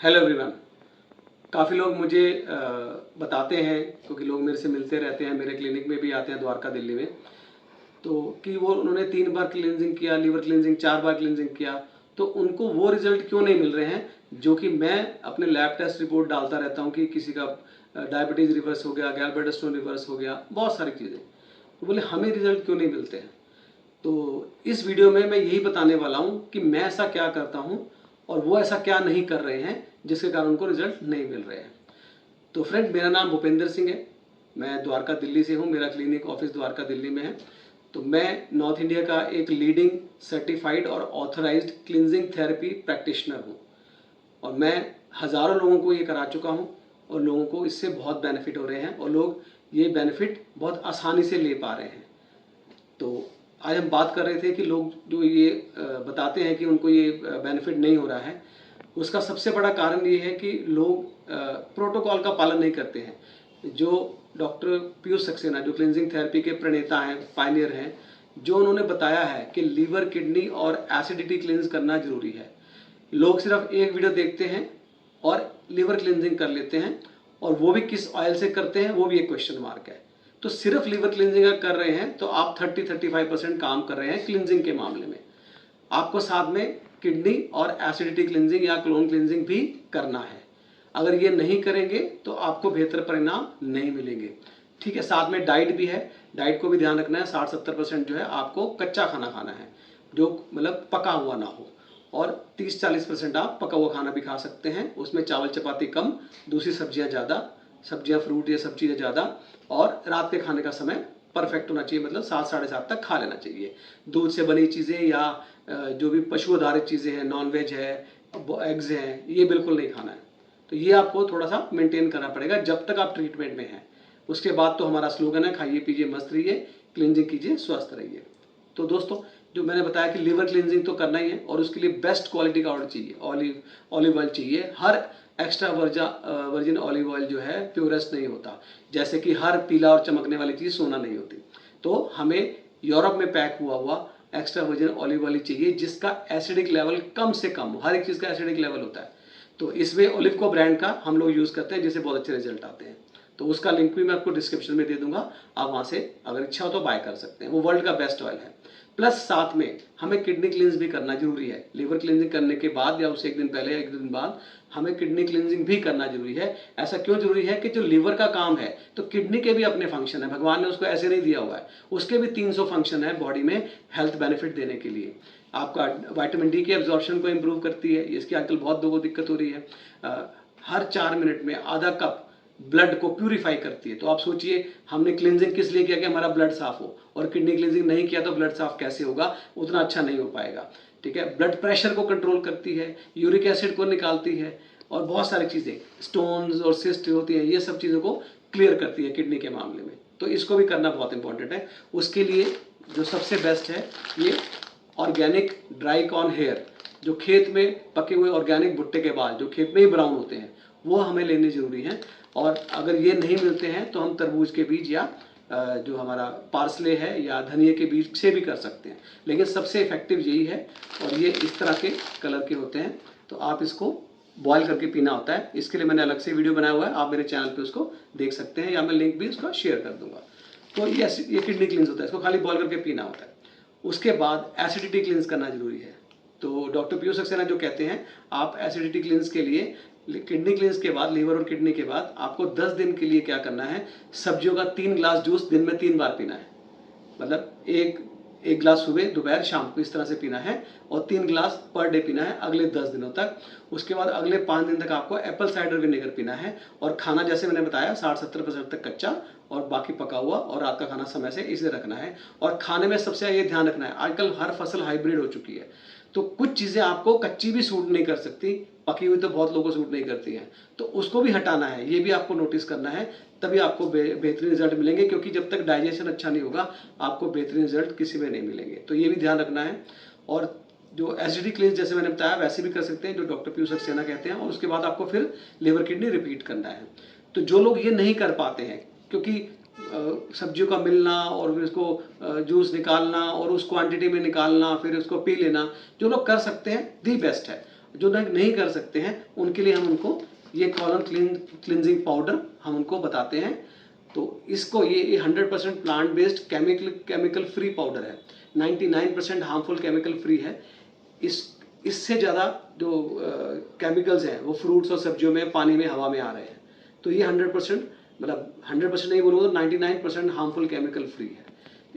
Hello everyone. काफ़ी लोग मुझे बताते हैं, क्योंकि लोग मेरे से मिलते रहते हैं, मेरे क्लिनिक में भी आते हैं द्वारका दिल्ली में, तो कि वो उन्होंने 3 बार क्लींजिंग किया, लीवर क्लींजिंग 4 बार क्लींजिंग किया, तो उनको वो रिजल्ट क्यों नहीं मिल रहे हैं जो कि मैं अपने लैब टेस्ट रिपोर्ट डालता रहता हूँ कि किसी का डायबिटीज़ रिवर्स हो गया, गैलब्लैडर स्टोन रिवर्स हो गया, बहुत सारी चीज़ें। तो बोले हमें रिजल्ट क्यों नहीं मिलते हैं। तो इस वीडियो में मैं यही बताने वाला हूँ कि मैं ऐसा क्या करता हूँ और वो ऐसा क्या नहीं कर रहे हैं जिसके कारण उनको रिजल्ट नहीं मिल रहे हैं। तो फ्रेंड, मेरा नाम भूपेंद्र सिंह है, मैं द्वारका दिल्ली से हूँ, मेरा क्लिनिक ऑफिस द्वारका दिल्ली में है। तो मैं नॉर्थ इंडिया का एक लीडिंग सर्टिफाइड और ऑथराइज्ड क्लिनजिंग थेरेपी प्रैक्टिशनर हूँ और मैं हज़ारों लोगों को ये करा चुका हूँ और लोगों को इससे बहुत बेनिफिट हो रहे हैं और लोग ये बेनिफिट बहुत आसानी से ले पा रहे हैं। तो आज हम बात कर रहे थे कि लोग जो ये बताते हैं कि उनको ये बेनिफिट नहीं हो रहा है, उसका सबसे बड़ा कारण ये है कि लोग प्रोटोकॉल का पालन नहीं करते हैं। जो डॉक्टर पीयूष सक्सेना, जो क्लिनजिंग थेरेपी के प्रणेता हैं, पायनियर हैं, जो उन्होंने बताया है कि लीवर, किडनी और एसिडिटी क्लिनज करना जरूरी है, लोग सिर्फ एक वीडियो देखते हैं और लीवर क्लिनजिंग कर लेते हैं, और वो भी किस ऑयल से करते हैं वो भी एक क्वेश्चन मार्क है। तो सिर्फ लीवर क्लिनजिंग अगर कर रहे हैं तो आप 30-35% काम कर रहे हैं क्लिनजिंग के मामले में। आपको साथ में किडनी और एसिडिटी क्लिनजिंग या क्लोन क्लिनजिंग भी करना है। अगर ये नहीं करेंगे तो आपको बेहतर परिणाम नहीं मिलेंगे। ठीक है, साथ में डाइट भी है, डाइट को भी ध्यान रखना है। 60-70% जो है आपको कच्चा खाना खाना है, जो मतलब पका हुआ ना हो, और 30-40% आप पका हुआ खाना भी खा सकते हैं, उसमें चावल चपाती कम, दूसरी सब्जियां ज़्यादा, सब्जियां फ्रूट ये सब चीज़ें ज़्यादा, और रात के खाने का समय परफेक्ट होना चाहिए, मतलब 7-7:30 तक खा लेना चाहिए। दूध से बनी चीज़ें या जो भी पशु आधारित चीज़ें हैं, नॉन वेज है, एग्स हैं, ये बिल्कुल नहीं खाना है। तो ये आपको थोड़ा सा मेंटेन करना पड़ेगा जब तक आप ट्रीटमेंट में हैं। उसके बाद तो हमारा स्लोगन है, खाइए पीजिए मस्त रहिए, क्लिनजिंग कीजिए, स्वस्थ रहिए। तो दोस्तों, जो मैंने बताया कि लीवर क्लिनजिंग तो करना ही है, और उसके लिए बेस्ट क्वालिटी का ऑयल चाहिए, ऑलिव ऑयल चाहिए। हर एक्स्ट्रा वर्जिन ऑलिव ऑयल जो है प्योरेस्ट नहीं होता, जैसे कि हर पीला और चमकने वाली चीज़ सोना नहीं होती। तो हमें यूरोप में पैक हुआ हुआ एक्स्ट्रा वर्जिन ऑलिव ऑयल चाहिए, जिसका एसिडिक लेवल कम से कम, हर एक चीज़ का एसिडिक लेवल होता है। तो इसमें ओलिवको ब्रांड का हम लोग यूज़ करते हैं, जिससे बहुत अच्छे रिजल्ट आते हैं। तो उसका लिंक भी मैं आपको डिस्क्रिप्शन में दे दूंगा, आप वहाँ से अगर इच्छा हो तो बाय कर सकते हैं। वो वर्ल्ड का बेस्ट ऑयल है। प्लस साथ में हमें किडनी क्लींस भी करना जरूरी है। लीवर क्लींजिंग करने के बाद या उससे एक दिन पहले, एक दिन बाद हमें किडनी क्लींजिंग भी करना जरूरी है। ऐसा क्यों जरूरी है कि जो लीवर का काम है, तो किडनी के भी अपने फंक्शन है, भगवान ने उसको ऐसे नहीं दिया हुआ है, उसके भी 300 फंक्शन है बॉडी में हेल्थ बेनिफिट देने के लिए। आपका विटामिन डी के एब्जॉर्प्शन को इंप्रूव करती है, इसकी आजकल बहुत लोगों को दिक्कत हो रही है। हर 4 मिनट में आधा कप ब्लड को प्यूरिफाई करती है। तो आप सोचिए, हमने क्लिनजिंग किस लिए किया कि हमारा ब्लड साफ हो, और किडनी क्लिनजिंग नहीं किया तो ब्लड साफ कैसे होगा, उतना अच्छा नहीं हो पाएगा। ठीक है, ब्लड प्रेशर को कंट्रोल करती है, यूरिक एसिड को निकालती है, और बहुत सारी चीज़ें, स्टोन्स और सिस्ट होती है, ये सब चीज़ों को क्लियर करती है किडनी के मामले में। तो इसको भी करना बहुत इंपॉर्टेंट है। उसके लिए जो सबसे बेस्ट है, ये ऑर्गेनिक ड्राई कॉर्न हेयर, जो खेत में पके हुए ऑर्गेनिक भुट्टे के बाल जो खेत में ही ब्राउन होते हैं, वो हमें लेने जरूरी हैं। और अगर ये नहीं मिलते हैं तो हम तरबूज के बीज या जो हमारा पार्सले है या धनिया के बीज से भी कर सकते हैं, लेकिन सबसे इफेक्टिव यही है। और ये इस तरह के कलर के होते हैं, तो आप इसको बॉयल करके पीना होता है। इसके लिए मैंने अलग से वीडियो बनाया हुआ है, आप मेरे चैनल पे उसको देख सकते हैं, या मैं लिंक भी उसका शेयर कर दूंगा। तो ये किडनी क्लींस होता है, इसको खाली बॉयल करके पीना होता है। उसके बाद एसिडिटी क्लींस करना जरूरी है। तो डॉक्टर पीयूष सक्सेना जो कहते हैं, आप एसिडिटी क्लींस के लिए किडनी क्लींस के बाद, लीवर और किडनी के बाद आपको 10 दिन के लिए क्या करना है, सब्जियों का 3 ग्लास जूस दिन में 3 बार पीना है। मतलब एक गिलास सुबह, दोपहर, शाम को, इस तरह से पीना है, और 3 गिलास पर डे पीना है अगले 10 दिनों तक। उसके बाद अगले 5 दिन तक आपको एप्पल साइडर विनेगर पीना है, और खाना जैसे मैंने बताया 60-70% तक कच्चा और बाकी पका हुआ, और रात का खाना समय से इसे रखना है। और खाने में सबसे ये ध्यान रखना है, आजकल हर फसल हाइब्रिड हो चुकी है, तो कुछ चीज़ें आपको कच्ची भी सूट नहीं कर सकती, पकी हुई तो बहुत लोगों को सूट नहीं करती हैं, तो उसको भी हटाना है, ये भी आपको नोटिस करना है, तभी आपको बेहतरीन रिजल्ट मिलेंगे। क्योंकि जब तक डाइजेशन अच्छा नहीं होगा, आपको बेहतरीन रिजल्ट किसी में नहीं मिलेंगे। तो ये भी ध्यान रखना है। और जो एसिडिटी क्लींस जैसे मैंने बताया वैसे भी कर सकते हैं, जो डॉक्टर पीयूष सक्सेना कहते हैं, और उसके बाद आपको फिर लिवर किडनी रिपीट करना है। तो जो लोग ये नहीं कर पाते हैं, क्योंकि सब्जियों का मिलना और फिर उसको जूस निकालना और उस क्वांटिटी में निकालना, फिर उसको पी लेना, जो लोग कर सकते हैं दी बेस्ट है। जो नहीं कर सकते हैं उनके लिए हम उनको ये कॉलम क्लींजिंग पाउडर हम उनको बताते हैं। तो इसको ये 100% plant based chemical free powder है, 99% हार्मफुल केमिकल फ्री है। इससे ज़्यादा जो केमिकल्स हैं वो फ्रूट्स और सब्जियों में, पानी में, हवा में आ रहे हैं। तो ये 100%, मतलब 100% नहीं बोलूँगा तो 99% हार्मफुल केमिकल फ्री है।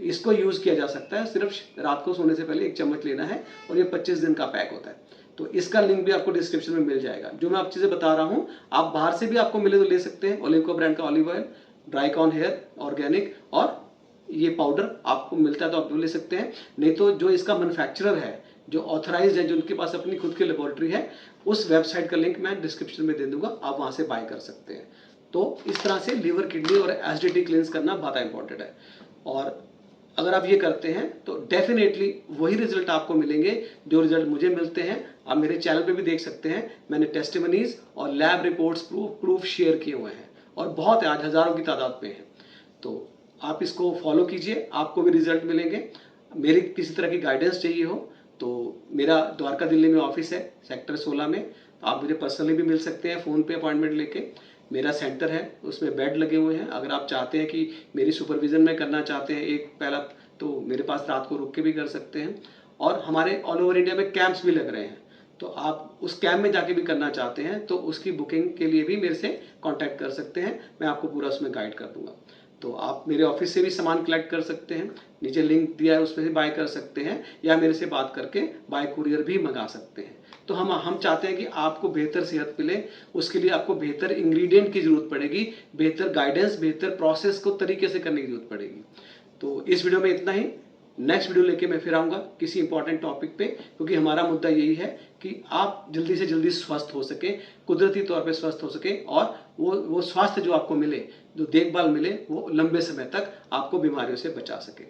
इसको यूज़ किया जा सकता है, सिर्फ रात को सोने से पहले 1 चम्मच लेना है और ये 25 दिन का पैक होता है। तो इसका लिंक भी आपको डिस्क्रिप्शन में मिल जाएगा। जो मैं आप चीज़ें बता रहा हूँ आप बाहर से भी आपको मिले तो ले सकते हैं। ओलिवको ब्रांड का ऑलिव ऑयल, ड्राइकॉन हेयर ऑर्गेनिक, और ये पाउडर आपको मिलता है तो आप ले सकते हैं। नहीं तो जो इसका मैन्युफैक्चरर है, जो ऑथराइज्ड है, जो उनके पास अपनी खुद की लेबोरेटरी है, उस वेबसाइट का लिंक मैं डिस्क्रिप्शन में दे दूंगा, आप वहाँ से बाय कर सकते हैं। तो इस तरह से लीवर, किडनी और एसिडिटी क्लींस करना बहुत इंपॉर्टेंट है। और अगर आप ये करते हैं तो डेफिनेटली वही रिजल्ट आपको मिलेंगे जो रिजल्ट मुझे मिलते हैं। आप मेरे चैनल पे भी देख सकते हैं, मैंने टेस्टिमनीज और लैब रिपोर्ट्स प्रूफ शेयर किए हुए हैं और बहुत है, आज हज़ारों की तादाद में है। तो आप इसको फॉलो कीजिए, आपको भी रिजल्ट मिलेंगे। मेरी किसी तरह की गाइडेंस चाहिए हो तो मेरा द्वारका दिल्ली में ऑफिस है, सेक्टर 16 में। आप मुझे पर्सनली भी मिल सकते हैं फ़ोन पे अपॉइंटमेंट लेके। मेरा सेंटर है, उसमें बेड लगे हुए हैं। अगर आप चाहते हैं कि मेरी सुपरविज़न में करना चाहते हैं एक पहला, तो मेरे पास रात को रुक के भी कर सकते हैं। और हमारे ऑल ओवर इंडिया में कैंप्स भी लग रहे हैं, तो आप उस कैंप में जाके भी करना चाहते हैं तो उसकी बुकिंग के लिए भी मेरे से कांटेक्ट कर सकते हैं, मैं आपको पूरा उसमें गाइड कर दूंगा। तो आप मेरे ऑफिस से भी सामान कलेक्ट कर सकते हैं, नीचे लिंक दिया है उसमें से बाय कर सकते हैं, या मेरे से बात करके बाय कुरियर भी मंगा सकते हैं। तो हम चाहते हैं कि आपको बेहतर सेहत मिले, उसके लिए आपको बेहतर इंग्रेडिएंट की ज़रूरत पड़ेगी, बेहतर गाइडेंस, बेहतर प्रोसेस को तरीके से करने की ज़रूरत पड़ेगी। तो इस वीडियो में इतना ही। नेक्स्ट वीडियो लेके मैं फिर आऊँगा किसी इंपॉर्टेंट टॉपिक पे, क्योंकि हमारा मुद्दा यही है कि आप जल्दी से जल्दी स्वस्थ हो सके, कुदरती तौर पे स्वस्थ हो सके, और वो स्वास्थ्य जो आपको मिले, जो देखभाल मिले, वो लंबे समय तक आपको बीमारियों से बचा सके।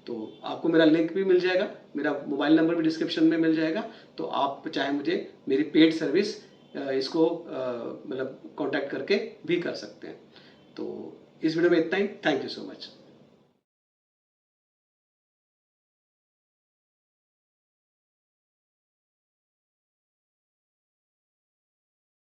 तो आपको मेरा लिंक भी मिल जाएगा, मेरा मोबाइल नंबर भी डिस्क्रिप्शन में मिल जाएगा। तो आप चाहे मुझे मेरी पेड सर्विस इसको मतलब कॉन्टैक्ट करके भी कर सकते हैं। तो इस वीडियो में इतना ही। Thank you so much.